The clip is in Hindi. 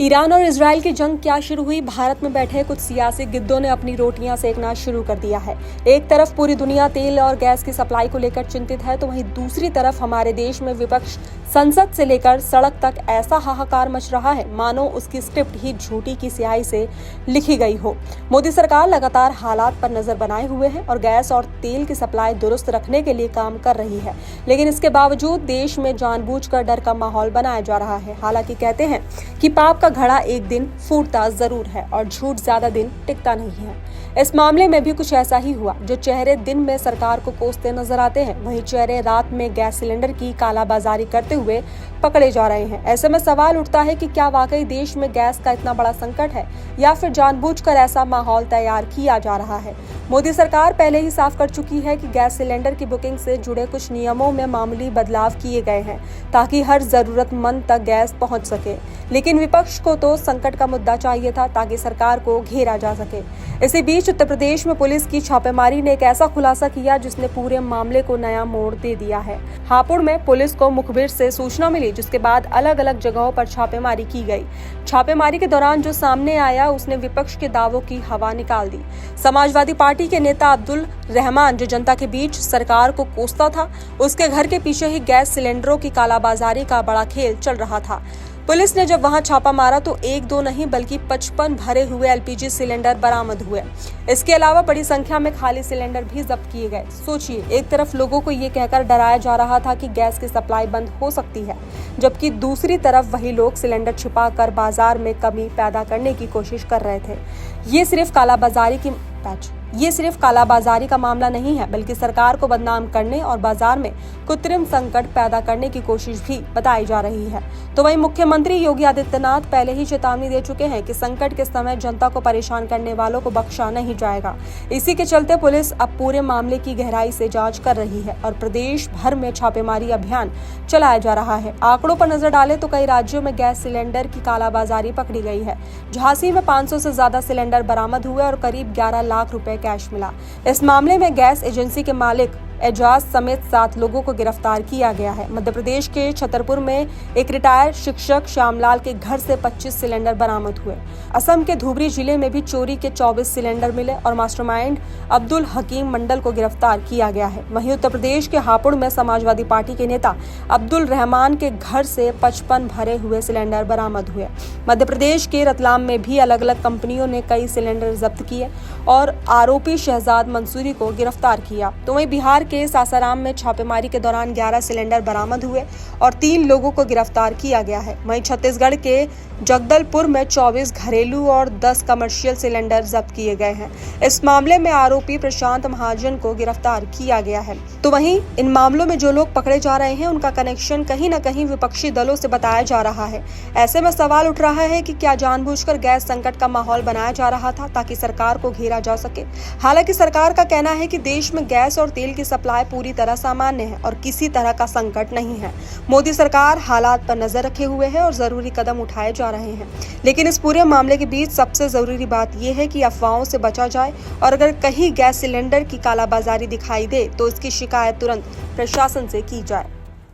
ईरान और इजराइल की जंग क्या शुरू हुई। भारत में बैठे कुछ सियासी गिद्धों ने अपनी रोटियां सेकना शुरू कर दिया है। एक तरफ पूरी दुनिया तेल और गैस की सप्लाई को लेकर चिंतित है, तो वहीं दूसरी तरफ हमारे देश में विपक्ष संसद से लेकर सड़क तक ऐसा हाहाकार मच रहा है मानो उसकी स्क्रिप्ट ही झूठी की स्याही से लिखी गई हो। मोदी सरकार लगातार हालात पर नजर बनाए हुए है और गैस और तेल की सप्लाई दुरुस्त रखने के लिए काम कर रही है, लेकिन इसके बावजूद देश में जानबूझकर डर का माहौल बनाया जा रहा है। हालांकि कहते हैं कि पाप का घड़ा एक दिन फूटता जरूर है और झूठ ज्यादा दिन टिकता नहीं है। इस मामले में भी कुछ ऐसा ही हुआ। जो चेहरे दिन में सरकार को कोसते नजर आते हैं, वही चेहरे रात में गैस सिलेंडर की कालाबाजारी करते हुए पकड़े जा रहे हैं। ऐसे में सवाल उठता है कि क्या वाकई देश में गैस का इतना बड़ा संकट है या फिर जानबूझकर ऐसा माहौल तैयार किया जा रहा है। मोदी सरकार पहले ही साफ कर चुकी है कि गैस सिलेंडर की बुकिंग से जुड़े कुछ नियमों में मामूली बदलाव किए गए हैं ताकि हर जरूरतमंद तक गैस पहुंच सके, लेकिन विपक्ष को तो संकट का मुद्दा चाहिए था ताकि सरकार को घेरा जा सके। इसी बीच उत्तर प्रदेश में पुलिस की छापेमारी ने एक ऐसा खुलासा किया जिसने पूरे मामले को नया मोड़ दे दिया है। हापुड़ में पुलिस को मुखबिर से सूचना मिली, जिसके बाद अलग अलग जगहों पर छापेमारी की गई। छापेमारी के दौरान जो सामने आया उसने विपक्ष के दावों की हवा निकाल दी। समाजवादी पार्टी के नेता अब्दुल रहमान, जो जनता के बीच सरकार को कोसता था, उसके घर के पीछे ही गैस सिलेंडरों की कालाबाजारी का बड़ा खेल चल रहा था। पुलिस ने जब वहां छापा मारा तो एक दो नहीं बल्कि 55 भरे हुए एलपीजी सिलेंडर बरामद हुए। इसके अलावा बड़ी संख्या में खाली सिलेंडर भी जब्त किए गए। सोचिए, एक तरफ लोगों को ये कहकर डराया जा रहा था कि गैस की सप्लाई बंद हो सकती है, जबकि दूसरी तरफ वही लोग सिलेंडर छिपाकर बाजार में कमी पैदा करने की कोशिश कर रहे थे। ये सिर्फ कालाबाजारी का मामला नहीं है, बल्कि सरकार को बदनाम करने और बाजार में कृत्रिम संकट पैदा करने की कोशिश भी बताई जा रही है। तो वहीं मुख्यमंत्री योगी आदित्यनाथ पहले ही चेतावनी दे चुके हैं कि संकट के समय जनता को परेशान करने वालों को बख्शा नहीं जाएगा। इसी के चलते पुलिस अब पूरे मामले की गहराई से जांच कर रही है और प्रदेश भर में छापेमारी अभियान चलाया जा रहा है। आंकड़ों पर नजर डालें तो कई राज्यों में गैस सिलेंडर की कालाबाजारी पकड़ी गई है। झांसी में 500 से ज्यादा सिलेंडर बरामद हुए और करीब 11 लाख रुपए कैश मिला। इस मामले में गैस एजेंसी के मालिक एजाज समेत 7 लोगों को गिरफ्तार किया गया है। मध्य प्रदेश के छतरपुर में एक रिटायर्ड शिक्षक श्यामलाल के घर से 25 सिलेंडर बरामद हुए। असम के धुबरी जिले में भी चोरी के 24 सिलेंडर मिले और मास्टरमाइंड अब्दुल हकीम मंडल को गिरफ्तार किया गया है। वहीं उत्तर प्रदेश के हापुड़ में समाजवादी पार्टी के नेता अब्दुल रहमान के घर से 55 भरे हुए सिलेंडर बरामद हुए। मध्य प्रदेश के रतलाम में भी अलग अलग कंपनियों ने कई सिलेंडर जब्त किए और आरोपी शहजाद मंसूरी को गिरफ्तार किया। तो वहीं बिहार के सासाराम में छापेमारी के दौरान 11 सिलेंडर बरामद हुए और 3 लोगों को गिरफ्तार किया गया है। वहीं छत्तीसगढ़ के जगदलपुर में 24 घरेलू और 10 कमर्शियल सिलेंडर जब्त किए गए हैं। इस मामले में आरोपी प्रशांत महाजन को गिरफ्तार किया गया है। तो वहीं इन मामलों में जो लोग पकड़े जा रहे हैं उनका कनेक्शन कहीं न कहीं विपक्षी दलों से बताया जा रहा है। ऐसे में सवाल उठ रहा है कि क्या जानबूझकर गैस संकट का माहौल बनाया जा रहा था ताकि सरकार को घेरा जा सके। हालांकि सरकार का कहना है कि देश में गैस और तेल की सप्लाई पूरी तरह सामान्य है और किसी तरह का संकट नहीं है। मोदी सरकार हालात पर नजर रखे हुए है और जरूरी कदम उठाए जा रहे हैं, लेकिन इस पूरे मामले के बीच सबसे जरूरी बात यह है कि अफवाहों से बचा जाए और अगर कहीं गैस सिलेंडर की कालाबाजारी दिखाई दे तो इसकी शिकायत तुरंत प्रशासन से की जाए।